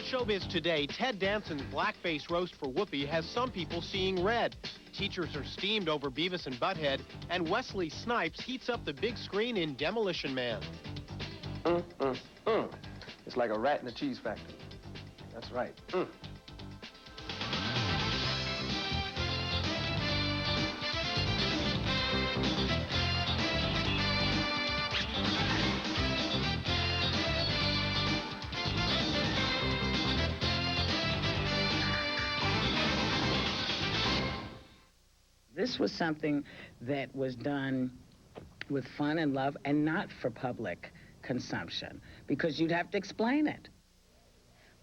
Showbiz Today, Ted Danson's blackface roast for Whoopi has some people seeing red. Teachers are steamed over Beavis and Butthead, and Wesley Snipes heats up the big screen in Demolition Man. It's like a rat in a cheese factory. That's right. This was something that was done with fun and love and not for public consumption, because you'd have to explain it.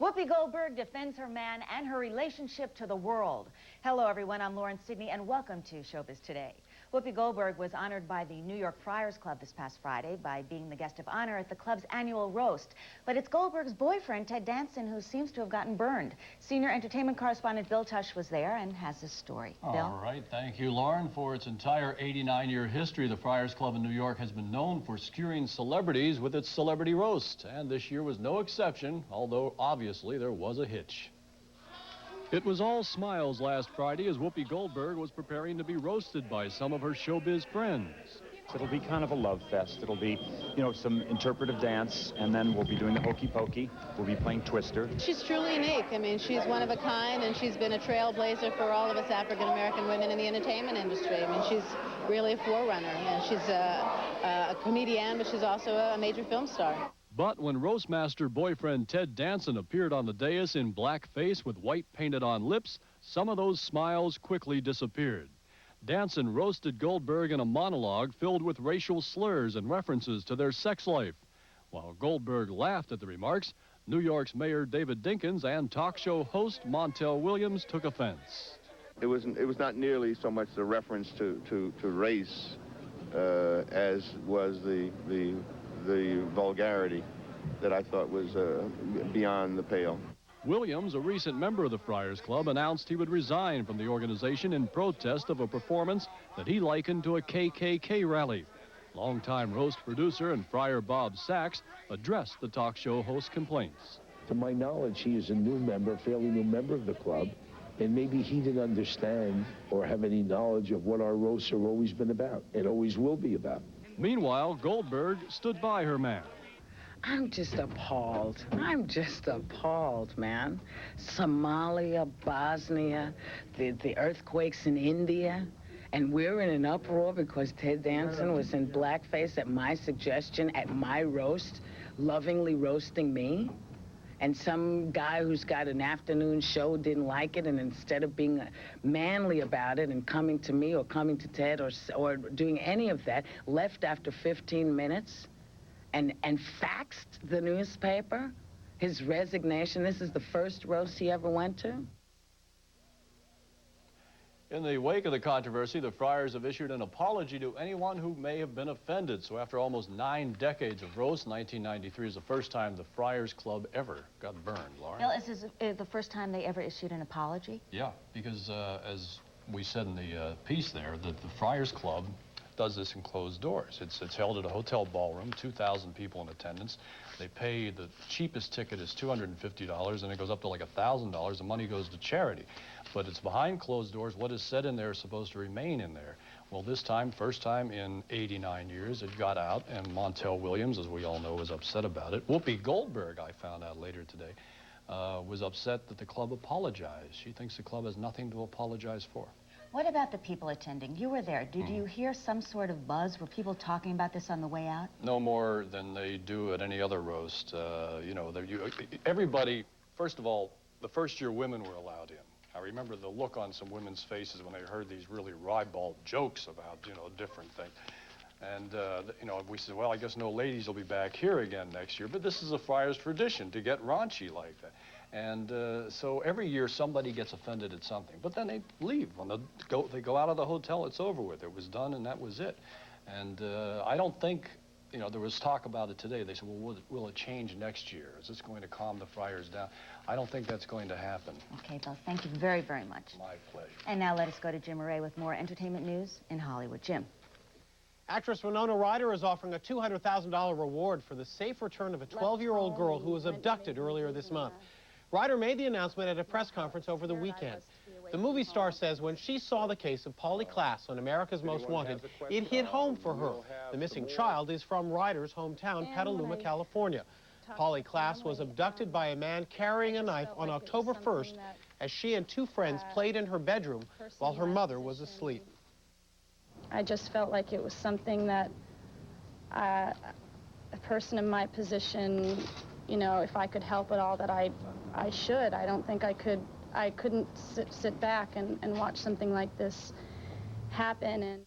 Whoopi Goldberg defends her man and her relationship to the world. Hello, everyone. I'm Lauren Sidney, and welcome to Showbiz Today. Whoopi Goldberg was honored by the New York Friars Club this past Friday by being the guest of honor at the club's annual roast. But it's Goldberg's boyfriend, Ted Danson, who seems to have gotten burned. Senior entertainment correspondent Bill Tush was there and has this story. Bill? All right. Thank you, Lauren. For its entire 89-year history, the Friars Club in New York has been known for skewering celebrities with its celebrity roast. And this year was no exception, although obviously there was a hitch. It was all smiles last Friday as Whoopi Goldberg was preparing to be roasted by some of her showbiz friends. It'll be kind of a love fest. It'll be, you know, some interpretive dance, and then we'll be doing the hokey pokey. We'll be playing Twister. She's truly unique. I mean, she's one of a kind, and she's been a trailblazer for all of us African-American women in the entertainment industry. I mean, she's really a forerunner, and she's a comedian, but she's also a major film star. But when roastmaster boyfriend Ted Danson appeared on the dais in blackface with white painted on lips, some of those smiles quickly disappeared. Danson roasted Goldberg in a monologue filled with racial slurs and references to their sex life. While Goldberg laughed at the remarks, New York's Mayor David Dinkins and talk show host Montel Williams took offense. It was not nearly so much the reference to race as was the vulgarity that I thought was beyond the pale. Williams, a recent member of the Friars Club, announced he would resign from the organization in protest of a performance that he likened to a KKK rally. Longtime roast producer and Friar Bob Sachs addressed the talk show host's complaints. To my knowledge, he is a new member, fairly new member of the club, and maybe he didn't understand or have any knowledge of what our roasts have always been about and always will be about. Meanwhile, Goldberg stood by her man. I'm just appalled. I'm just appalled, man. Somalia, Bosnia, the earthquakes in India, and we're in an uproar because Ted Danson was in blackface at my suggestion, at my roast, lovingly roasting me. And some guy who's got an afternoon show didn't like it, and instead of being manly about it and coming to me or coming to Ted or doing any of that, left after 15 minutes and faxed the newspaper his resignation. This is the first roast he ever went to. In the wake of the controversy, the Friars have issued an apology to anyone who may have been offended. So after almost 9 decades of roast, 1993 is the first time the Friars Club ever got burned, Laura. Bill, is this the first time they ever issued an apology? Yeah, because as we said in the piece there, that the Friars Club does this in closed doors. It's held at a hotel ballroom, 2,000 people in attendance. They pay, the cheapest ticket is $250, and it goes up to like $1,000. The money goes to charity. But it's behind closed doors. What is said in there is supposed to remain in there. Well, this time, first time in 89 years, it got out, and Montel Williams, as we all know, was upset about it. Whoopi Goldberg, I found out later today, was upset that the club apologized. She thinks the club has nothing to apologize for. What about the people attending? You were there. Did you hear some sort of buzz? Were people talking about this on the way out? No more than they do at any other roast. You know, everybody, first of all, the first year women were allowed in. I remember the look on some women's faces when they heard these really ribald jokes about, you know, different things. And, you know, we said, well, I guess no ladies will be back here again next year. But this is a Friars tradition to get raunchy like that. And so every year somebody gets offended at something. But then they leave. When they go out of the hotel, it's over with. It was done, and that was it. And I don't think, you know, there was talk about it today. They said, well, will it change next year? Is this going to calm the Friars down? I don't think that's going to happen. Okay, Bill, thank you very, very much. My pleasure. And now let us go to Jim Moret with more entertainment news in Hollywood. Jim. Actress Winona Ryder is offering a $200,000 reward for the safe return of a 12-year-old girl who was abducted earlier this month. Ryder made the announcement at a press conference over the weekend. The movie star says when she saw the case of Polly Klaas on America's Most Wanted, it hit home for her. The missing child is from Ryder's hometown, Petaluma, California. Polly Klaas was abducted by a man carrying a knife on October 1st as she and two friends played in her bedroom while her mother was asleep. I just felt like it was something that a person in my position, you know, if I could help at all, that I should. I don't think I couldn't sit back and watch something like this happen. And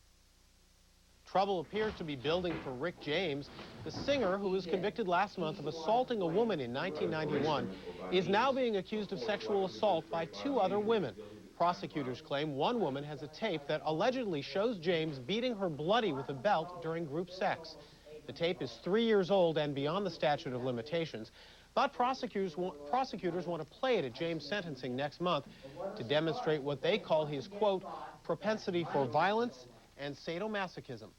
trouble appears to be building for Rick James. The singer, who was convicted last month of assaulting a woman in 1991, is now being accused of sexual assault by two other women. Prosecutors claim one woman has a tape that allegedly shows James beating her bloody with a belt during group sex. The tape is 3 years old and beyond the statute of limitations, but prosecutors want to play it at James' sentencing next month to demonstrate what they call his, quote, propensity for violence and sadomasochism.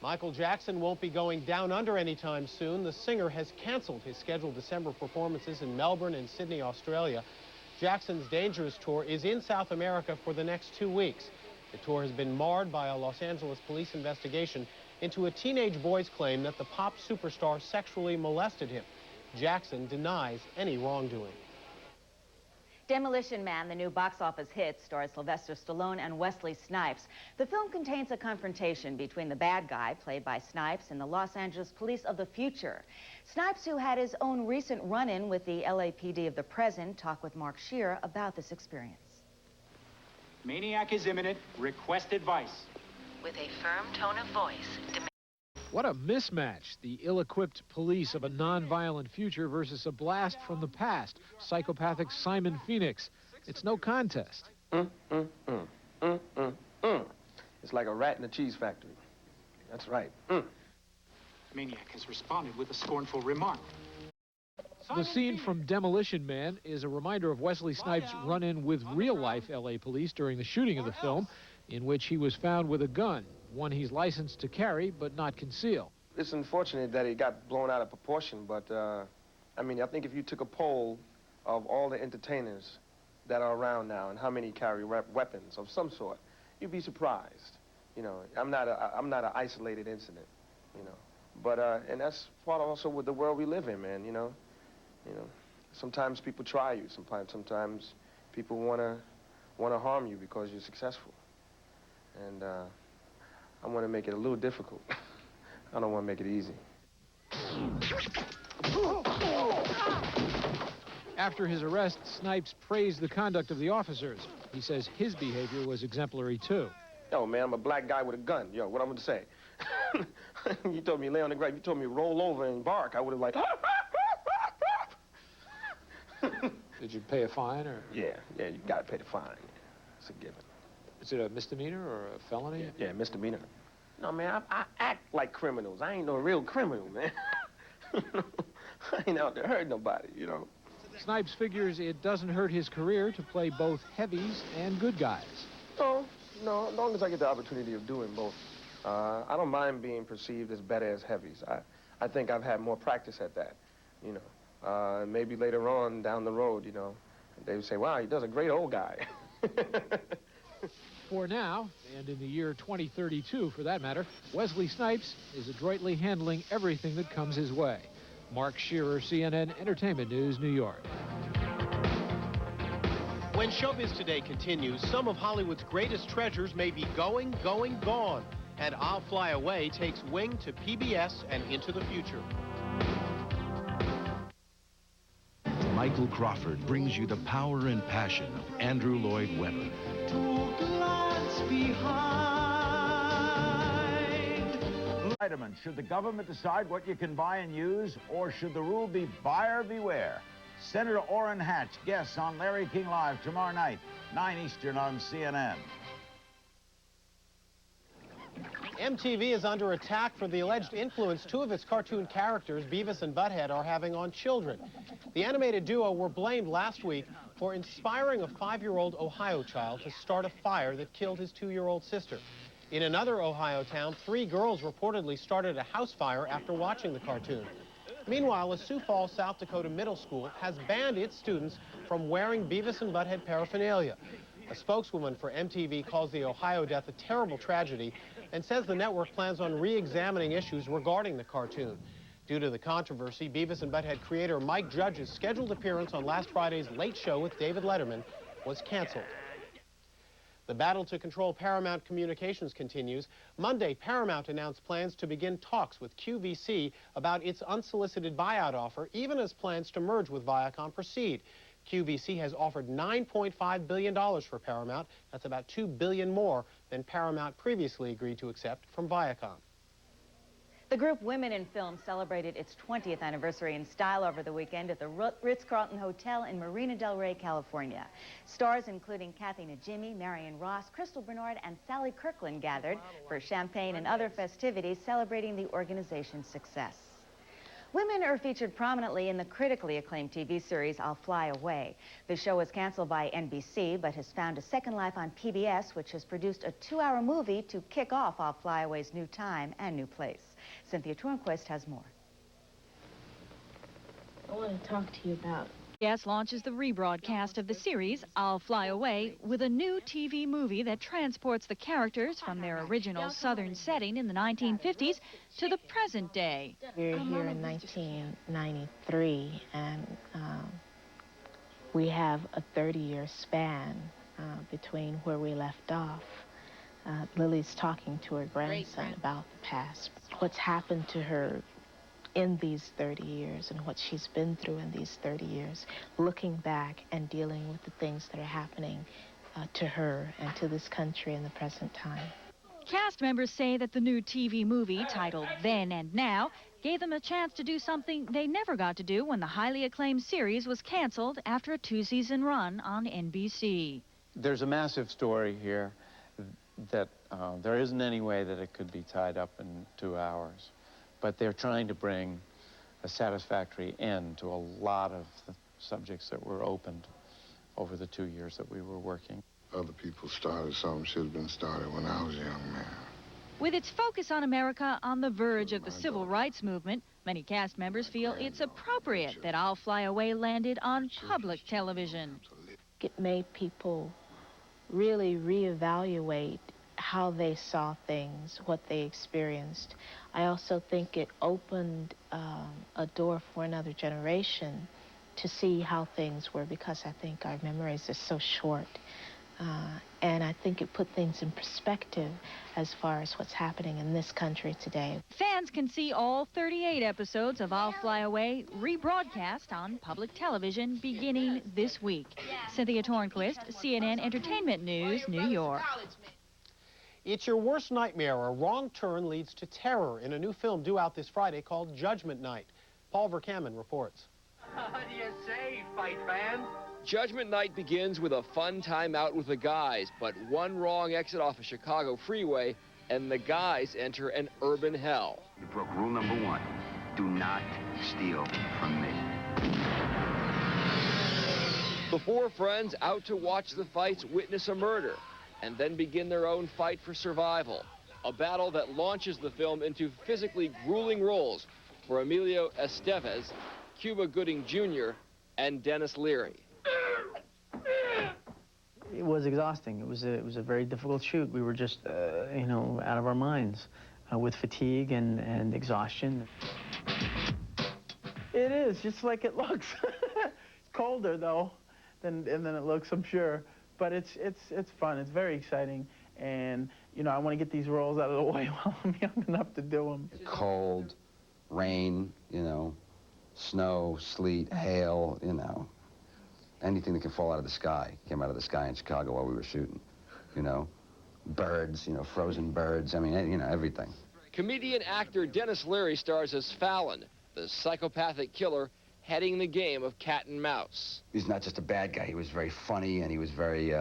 Michael Jackson won't be going down under anytime soon. The singer has canceled his scheduled December performances in Melbourne and Sydney, Australia. Jackson's Dangerous Tour is in South America for the next 2 weeks. The tour has been marred by a Los Angeles police investigation into a teenage boy's claim that the pop superstar sexually molested him. Jackson denies any wrongdoing. Demolition Man, the new box office hit, stars Sylvester Stallone and Wesley Snipes. The film contains a confrontation between the bad guy, played by Snipes, and the Los Angeles police of the future. Snipes, who had his own recent run-in with the LAPD of the present, talked with Mark Shearer about this experience. Maniac is imminent. Request advice. With a firm tone of voice. What a mismatch. The ill-equipped police of a non-violent future versus a blast from the past. Psychopathic Simon Phoenix. It's no contest. It's like a rat in a cheese factory. That's right. Maniac has responded with a scornful remark. The scene from Demolition Man is a reminder of Wesley Snipes' run-in with real-life L.A. police during the shooting of the film, in which he was found with a gun, one he's licensed to carry but not conceal. It's unfortunate that it got blown out of proportion, but I mean, I think if you took a poll of all the entertainers that are around now and how many carry weapons of some sort, you'd be surprised. You know, I'm not an isolated incident, you know. But and that's part also with the world we live in, man. You know, sometimes people try you. Sometimes people wanna harm you because you're successful. And I want to make it a little difficult. I don't want to make it easy. After his arrest, Snipes praised the conduct of the officers. He says his behavior was exemplary, too. Yo, man, I'm a black guy with a gun. Yo, what I'm going to say? You told me lay on the ground. You told me roll over and bark. I would have like... Did you pay a fine, or...? Yeah, you got to pay the fine. It's a given. Is it a misdemeanor or a felony? Yeah, misdemeanor. No, man, I act like criminals. I ain't no real criminal, man. I ain't out there hurting nobody, you know. Snipes figures it doesn't hurt his career to play both heavies and good guys. No, as long as I get the opportunity of doing both. I don't mind being perceived as better as heavies. I think I've had more practice at that, you know. Maybe later on down the road, you know, they would say, wow, he does a great old guy. For now, and in the year 2032 for that matter, Wesley Snipes is adroitly handling everything that comes his way. Mark Shearer, CNN Entertainment News, New York. When Showbiz Today continues, some of Hollywood's greatest treasures may be going, gone. And I'll Fly Away takes wing to PBS and into the future. Michael Crawford brings you the power and passion of Andrew Lloyd Webber. Vitamins. Should the government decide what you can buy and use, or should the rule be buyer beware? Senator Orrin Hatch guests on Larry King Live tomorrow night, 9 Eastern on CNN. MTV is under attack for the alleged influence two of its cartoon characters, Beavis and Butthead, are having on children. The animated duo were blamed last week for inspiring a 5-year-old Ohio child to start a fire that killed his 2-year-old sister. In another Ohio town, 3 girls reportedly started a house fire after watching the cartoon. Meanwhile, a Sioux Falls, South Dakota middle school has banned its students from wearing Beavis and Butthead paraphernalia. A spokeswoman for MTV calls the Ohio death a terrible tragedy and says the network plans on re-examining issues regarding the cartoon. Due to the controversy, Beavis and Butthead creator Mike Judge's scheduled appearance on last Friday's Late Show with David Letterman was canceled. The battle to control Paramount Communications continues. Monday, Paramount announced plans to begin talks with QVC about its unsolicited buyout offer, even as plans to merge with Viacom proceed. QVC has offered $9.5 billion for Paramount. That's about $2 billion more than Paramount previously agreed to accept from Viacom. The group Women in Film celebrated its 20th anniversary in style over the weekend at the Ritz-Carlton Hotel in Marina del Rey, California. Stars including Kathy Najimy, Marion Ross, Crystal Bernard, and Sally Kirkland gathered for champagne and other festivities celebrating the organization's success. Women are featured prominently in the critically acclaimed TV series I'll Fly Away. The show was canceled by NBC, but has found a second life on PBS, which has produced a 2-hour movie to kick off I'll Fly Away's new time and new place. Cynthia Tornquist has more. I want to talk to you about. PBS launches the rebroadcast of the series I'll Fly Away with a new TV movie that transports the characters from their original southern setting in the 1950s to the present day. We're here in 1993, and we have a 30-year span between where we left off. Lily's talking to her grandson about the past, what's happened to her in these 30 years and what she's been through in these 30 years, looking back and dealing with the things that are happening to her and to this country in the present time. Cast members say that the new TV movie, titled Then and Now, gave them a chance to do something they never got to do when the highly acclaimed series was canceled after a 2-season run on NBC. There's a massive story here that there isn't any way that it could be tied up in 2 hours. But they're trying to bring a satisfactory end to a lot of the subjects that were opened over the 2 years that we were working. Other people started something should have been started when I was a young man. With its focus on America on the verge of the civil rights movement, many cast members feel it's appropriate that I'll Fly Away landed on public television. It made people really reevaluate how they saw things, what they experienced. I also think it opened a door for another generation to see how things were, because I think our memories are so short. And I think it put things in perspective as far as what's happening in this country today. Fans can see all 38 episodes of I'll Fly Away rebroadcast on public television beginning this week. Cynthia Tornquist, CNN Entertainment News, New York. It's your worst nightmare. A wrong turn leads to terror in a new film due out this Friday called Judgment Night. Paul Verkaman reports. What do you say, fight fans? Judgment Night begins with a fun time out with the guys, but one wrong exit off a Chicago freeway, and the guys enter an urban hell. You broke rule number 1. Do not steal from me. The 4 friends out to watch the fights witness a murder, and then begin their own fight for survival. A battle that launches the film into physically grueling roles for Emilio Estevez, Cuba Gooding Jr., and Dennis Leary. It was exhausting. It was a very difficult shoot. We were just, you know, out of our minds with fatigue and exhaustion. It is just like it looks. It's colder though than it looks, I'm sure. But it's fun. It's very exciting, and you know I want to get these roles out of the way while I'm young enough to do them. Cold, rain, you know, snow, sleet, hail, you know, anything that can fall out of the sky came out of the sky in Chicago while we were shooting. You know, birds, you know, frozen birds. I mean, you know, everything. Comedian actor Dennis Leary stars as Fallon, the psychopathic killer heading the game of cat and mouse. He's not just a bad guy. He was very funny, and he was very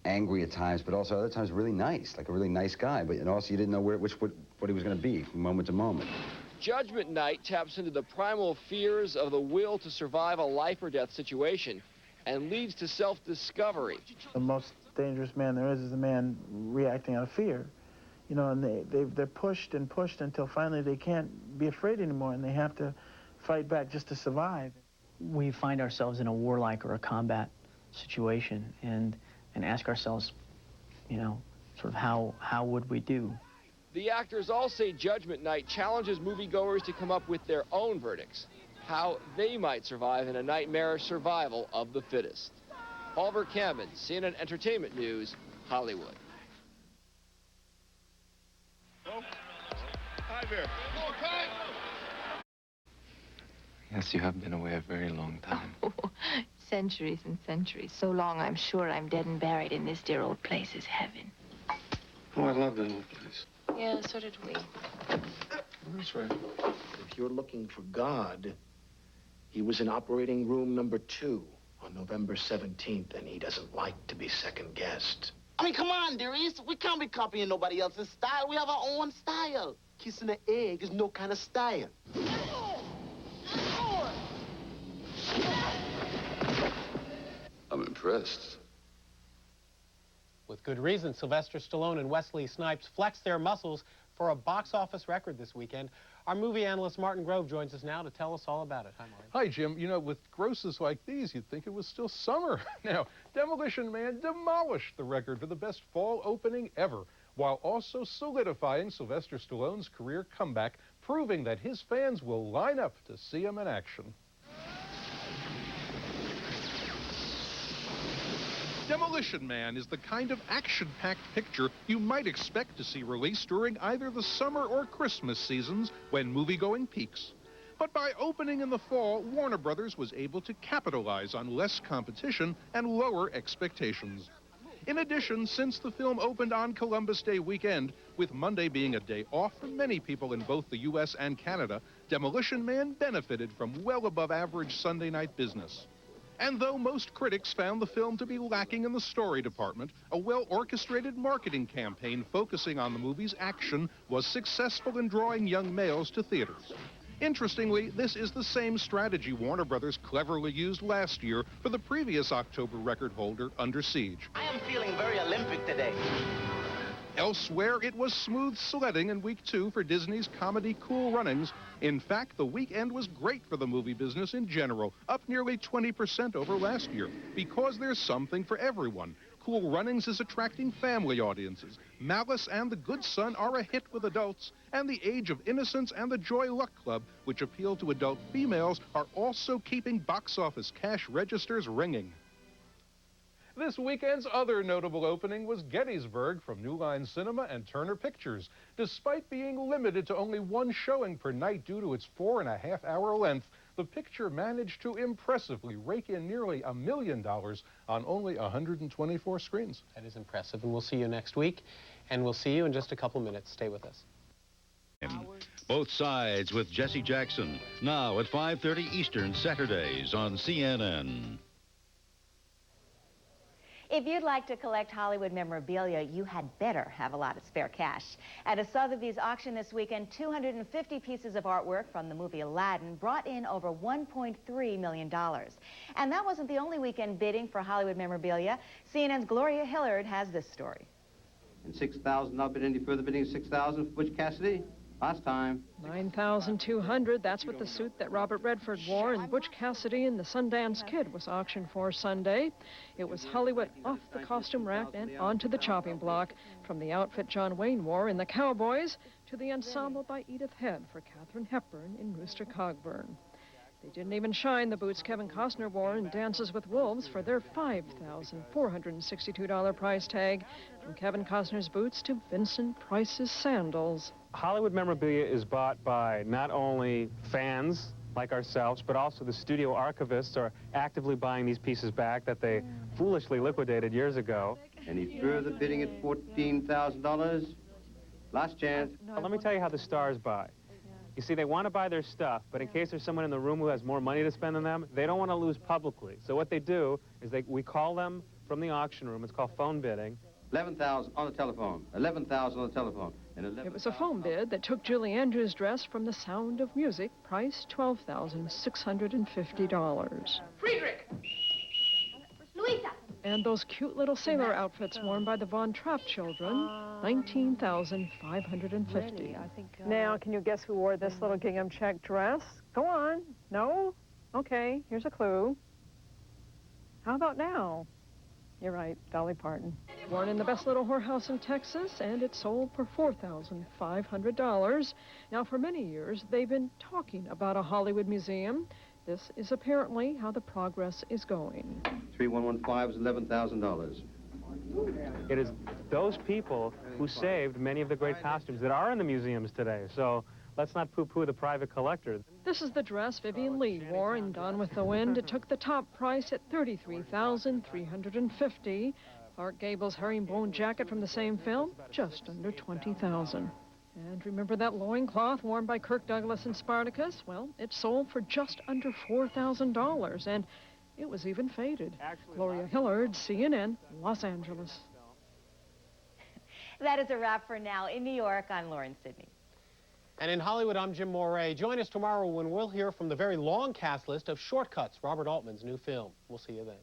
angry at times, but also other times really nice, like a really nice guy. But and also you didn't know what he was going to be from moment to moment. Judgment Night taps into the primal fears of the will to survive a life or death situation and leads to self-discovery. The most dangerous man there is the man reacting out of fear. You know, and they're pushed and pushed until finally they can't be afraid anymore, and they have to fight back just to survive. We find ourselves in a warlike or a combat situation and ask ourselves, you know, sort of how would we do? The actors all say Judgment Night challenges moviegoers to come up with their own verdicts, how they might survive in a nightmarish survival of the fittest. Oliver Cameron, CNN Entertainment News, Hollywood. Hi there. Yes, you have been away a very long time. Oh, centuries and centuries. So long, I'm sure I'm dead and buried in this dear old place is heaven. Oh, I love that old place. Yeah, so did we. That's right. If you're looking for God, he was in operating room number 2 on November 17th, and he doesn't like to be second-guessed. I mean, come on, dearies. We can't be copying nobody else's style. We have our own style. Kissing the egg is no kind of style. I'm impressed. With good reason, Sylvester Stallone and Wesley Snipes flexed their muscles for a box office record this weekend. Our movie analyst Martin Grove joins us now to tell us all about it. Hi, Martin. Hi, Jim. You know, with grosses like these, you'd think it was still summer. Now, Demolition Man demolished the record for the best fall opening ever, while also solidifying Sylvester Stallone's career comeback, proving that his fans will line up to see him in action. Demolition Man is the kind of action-packed picture you might expect to see released during either the summer or Christmas seasons when movie-going peaks. But by opening in the fall, Warner Brothers was able to capitalize on less competition and lower expectations. In addition, since the film opened on Columbus Day weekend, with Monday being a day off for many people in both the U.S. and Canada, Demolition Man benefited from well above average Sunday night business. And though most critics found the film to be lacking in the story department, a well-orchestrated marketing campaign focusing on the movie's action was successful in drawing young males to theaters. Interestingly, this is the same strategy Warner Brothers cleverly used last year for the previous October record holder, Under Siege. I am feeling very Olympic today. Elsewhere, it was smooth sledding in week 2 for Disney's comedy Cool Runnings. In fact, the weekend was great for the movie business in general, up nearly 20% over last year, because there's something for everyone. Cool Runnings is attracting family audiences. Malice and The Good Son are a hit with adults, and The Age of Innocence and The Joy Luck Club, which appeal to adult females, are also keeping box office cash registers ringing. This weekend's other notable opening was Gettysburg from New Line Cinema and Turner Pictures. Despite being limited to only one showing per night due to its 4.5-hour length, the picture managed to impressively rake in nearly $1 million on only 124 screens. That is impressive, and we'll see you next week, and we'll see you in just a couple minutes. Stay with us. Both Sides with Jesse Jackson, now at 5:30 Eastern, Saturdays on CNN. If you'd like to collect Hollywood memorabilia, you had better have a lot of spare cash. At a Sotheby's auction this weekend, 250 pieces of artwork from the movie Aladdin brought in over $1.3 million. And that wasn't the only weekend bidding for Hollywood memorabilia. CNN's Gloria Hillard has this story. And $6,000, not bid any further bidding, $6,000 for Butch Cassidy. Last time. $9,200, that's what the suit that Robert Redford wore in Butch Cassidy and the Sundance Kid was auctioned for Sunday. It was Hollywood off the costume rack and onto the chopping block, from the outfit John Wayne wore in The Cowboys to the ensemble by Edith Head for Katharine Hepburn in Rooster Cogburn. They didn't even shine the boots Kevin Costner wore in Dances with Wolves for their $5,462 price tag, from Kevin Costner's boots to Vincent Price's sandals. Hollywood memorabilia is bought by not only fans like ourselves, but also the studio archivists are actively buying these pieces back that they foolishly liquidated years ago. Any further bidding at $14,000? Last chance. Let me tell you how the stars buy. You see, they want to buy their stuff, but in case there's someone in the room who has more money to spend than them, they don't want to lose publicly. So what they do is we call them from the auction room. It's called phone bidding. 11,000 on the telephone. 11,000 on the telephone. And it was a phone bid that took Julie Andrews' dress from The Sound of Music, price $12,650. Friedrich! Louisa! And those cute little sailor outfits worn by the Von Trapp children, $19,550. Now, can you guess who wore this little gingham check dress? Go on. No? Okay, here's a clue. How about now? You're right, Dolly Parton. Born in the best little whorehouse in Texas, and it sold for $4,500. Now, for many years, they've been talking about a Hollywood museum. This is apparently how the progress is going. 3115 is $11,000. It is those people who saved many of the great costumes that are in the museums today. So let's not poo-poo the private collector. This is the dress Vivian Lee wore in Gone with the Wind. It took the top price at $33,350. Clark Gable's herringbone jacket from the same film, just under $20,000. And remember that loincloth worn by Kirk Douglas in Spartacus? Well, it sold for just under $4,000, and it was even faded. Gloria, Hillard, CNN, Los Angeles. That is a wrap for now. In New York, I'm Lauren Sidney. And in Hollywood, I'm Jim Moret. Join us tomorrow when we'll hear from the very long cast list of Shortcuts, Robert Altman's new film. We'll see you then.